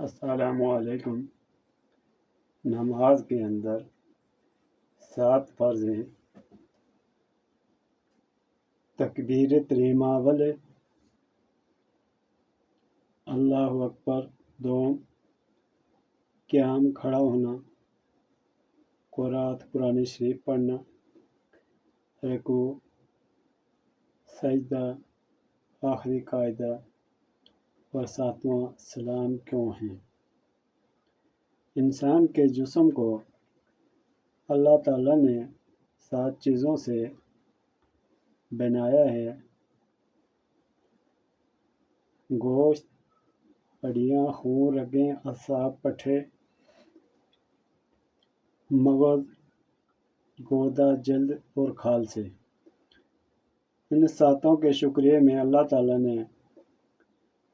السلام علیکم۔ نماز کے اندر 7 فرض ہیں۔ تکبیر تحریمہ اول، اللہ اکبر دوم، قیام کھڑا ہونا، قرأت قرآن شریف پڑھنا، رکوع، سجدہ، آخری قاعدہ اور 7واں سلام کیوں ہیں۔ انسان کے جسم کو اللہ تعالیٰ نے 7 چیزوں سے بنایا ہے: گوشت، ہڈیاں، خون، رگیں، اعصاب، پٹھے، مغز، گودا، جلد اور کھال سے۔ ان 7 کے شکریہ میں اللہ تعالیٰ نے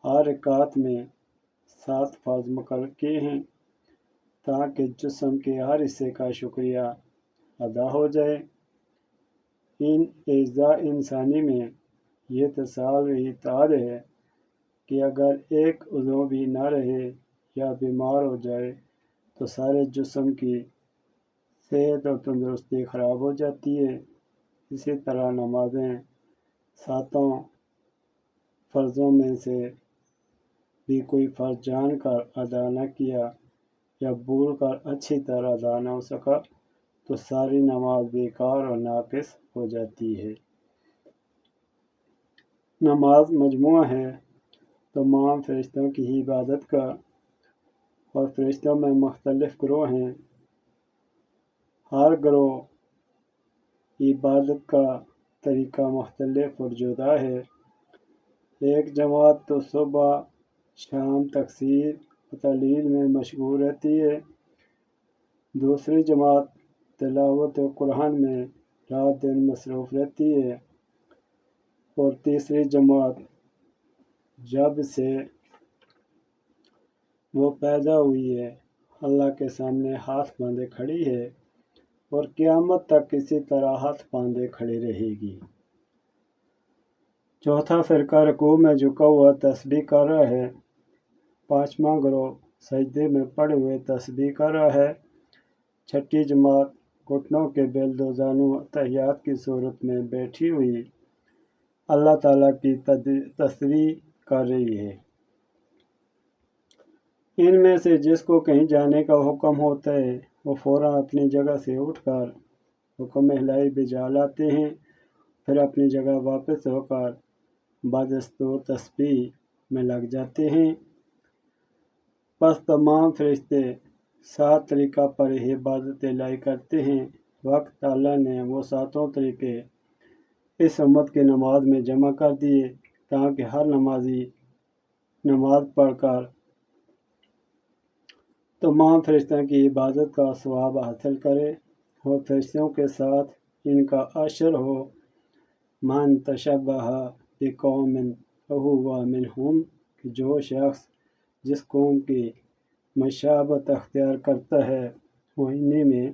ہر رکعت میں 7 فرض مقرر کیے ہیں تاکہ جسم کے ہر حصے کا شکریہ ادا ہو جائے۔ ان اجزاء انسانی میں یہ تصور اتحاد ہے کہ اگر ایک عضو بھی نہ رہے یا بیمار ہو جائے تو سارے جسم کی صحت اور تندرستی خراب ہو جاتی ہے۔ اسی طرح نمازیں 7 فرضوں میں سے بھی کوئی فرض جان کر ادا نہ کیا یا بھول کر اچھی طرح ادا نہ ہو سکا تو ساری نماز بیکار اور ناقص ہو جاتی ہے۔ نماز مجموعہ ہے تمام فرشتوں کی عبادت کا، اور فرشتوں میں مختلف گروہ ہیں۔ ہر گروہ عبادت کا طریقہ مختلف اور جدا ہے۔ ایک جماعت تو صبح شام تکبیر و تحلیل میں مشغول رہتی ہے، دوسری جماعت تلاوت قرآن میں رات دن مصروف رہتی ہے، اور تیسری جماعت جب سے وہ پیدا ہوئی ہے اللہ کے سامنے ہاتھ باندھے کھڑی ہے اور قیامت تک اسی طرح ہاتھ باندھے کھڑی رہے گی۔ چوتھا فرقہ رکوع میں جھکا ہوا تسبیح کر رہا ہے، 5واں گروہ سجدے میں پڑے ہوئے تسبیح کر رہا ہے، چھٹی جماعت گھٹنوں کے بل دو زانوں تحیات کی صورت میں بیٹھی ہوئی اللہ تعالیٰ کی تسبیح کر رہی ہے۔ ان میں سے جس کو کہیں جانے کا حکم ہوتا ہے وہ فوراً اپنی جگہ سے اٹھ کر حکم الہی بجا لاتے ہیں، پھر اپنی جگہ واپس ہو کر بدستور تسبیح میں لگ جاتے ہیں۔ پس تمام فرشتے 7 طریقہ پر عبادت الہی کرتے ہیں۔ وقت اللہ نے وہ 7 طریقے اس امت کی نماز میں جمع کر دیے تاکہ ہر نمازی نماز پڑھ کر تمام فرشتوں کی عبادت کا ثواب حاصل کرے اور فرشتوں کے ساتھ ان کا عشر ہو۔ من تشبہ بقوم فہو منہم، کہ جو شخص جس قوم کی مشابہت اختیار کرتا ہے وہ انہی میں